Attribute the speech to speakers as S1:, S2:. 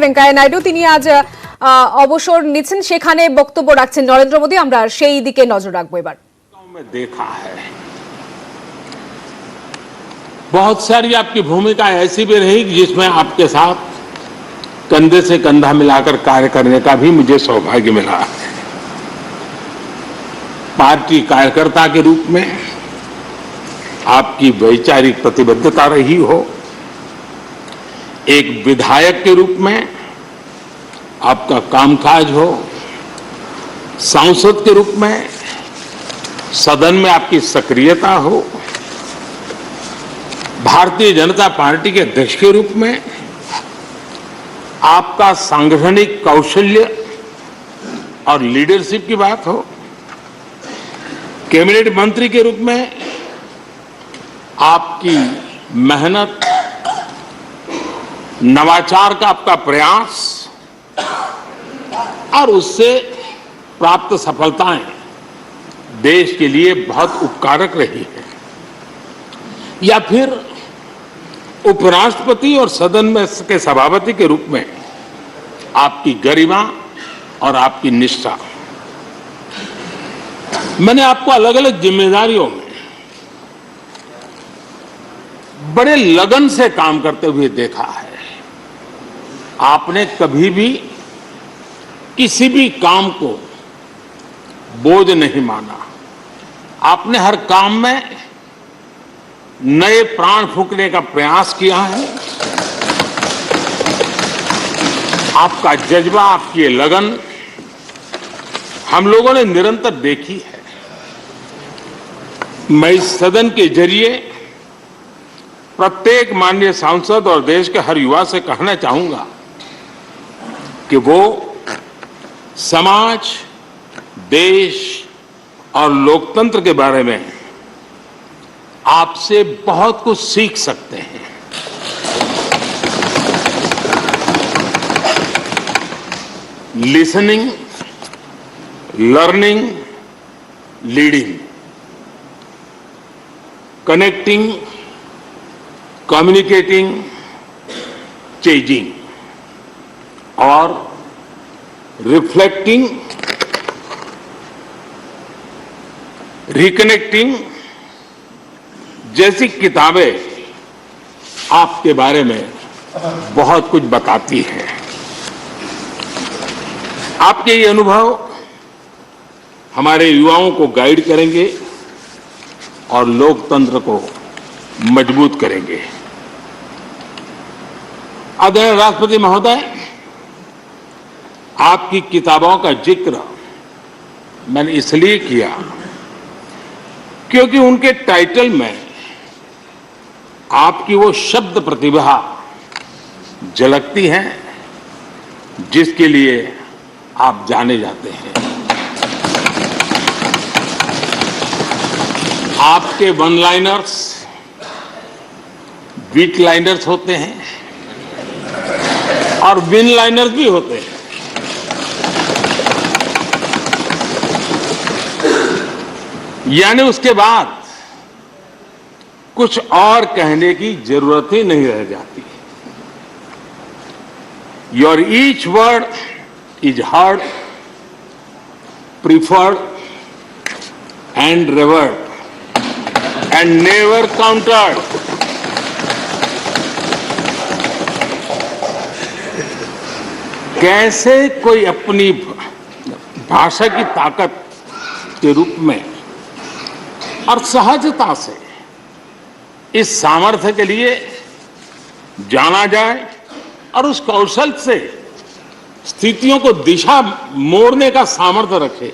S1: वेंकैया नायडू তিনি আজ অবসর নিচ্ছেন, সেখানে বক্তব্য রাখছেন নরেন্দ্র মোদী। আমরা সেই দিকে নজর রাখবো এবার।
S2: में देखा है बहुत सारी आपकी भूमिका ऐसी भी रही जिसमें आपके साथ कंधे से कंधा मिलाकर कार्य करने का भी मुझे सौभाग्य मिला है। पार्टी कार्यकर्ता के रूप में आपकी वैचारिक प्रतिबद्धता रही हो, एक विधायक के रूप में आपका कामकाज हो, सांसद के रूप में सदन में आपकी सक्रियता हो, भारतीय जनता पार्टी के अध्यक्ष के रूप में आपका सांगठनिक कौशल्य और लीडरशिप की बात हो, कैबिनेट मंत्री के रूप में आपकी मेहनत, नवाचार का आपका प्रयास और उससे प्राप्त सफलताएं देश के लिए बहुत उपकारक रही है, या फिर उपराष्ट्रपति और सदन में के सभापति के रूप में आपकी गरिमा और आपकी निष्ठा। मैंने आपको अलग अलग जिम्मेदारियों में बड़े लगन से काम करते हुए देखा है। आपने कभी भी किसी भी काम को बोझ नहीं माना। आपने हर काम में नए प्राण फूंकने का प्रयास किया है। आपका जज्बा, आपकी ये लगन हम लोगों ने निरंतर देखी है। मैं इस सदन के जरिए प्रत्येक माननीय सांसद और देश के हर युवा से कहना चाहूंगा कि वो समाज, देश और लोकतंत्र के बारे में आपसे बहुत कुछ सीख सकते हैं। Listening, learning, leading, connecting, communicating, changing और रिफ्लेक्टिंग, रिकनेक्टिंग जैसी किताबें आपके बारे में बहुत कुछ बताती हैं। आपके ये अनुभव हमारे युवाओं को गाइड करेंगे और लोकतंत्र को मजबूत करेंगे। आदरणीय राष्ट्रपति महोदय, आपकी किताबों का जिक्र मैंने इसलिए किया क्योंकि उनके टाइटल में आपकी वो शब्द प्रतिभा झलकती है जिसके लिए आप जाने जाते हैं। आपके वन लाइनर्स, वीक लाइनर्स होते हैं और विन लाइनर्स भी होते हैं। यानी उसके बाद कुछ और कहने की जरूरत ही नहीं रह जाती। Your each word is heard, preferred and reward and never countered. कैसे कोई अपनी भाषा की ताकत के रूप में और सहजता से इस सामर्थ्य के लिए जाना जाए और उस कौशल से स्थितियों को दिशा मोड़ने का सामर्थ्य रखे,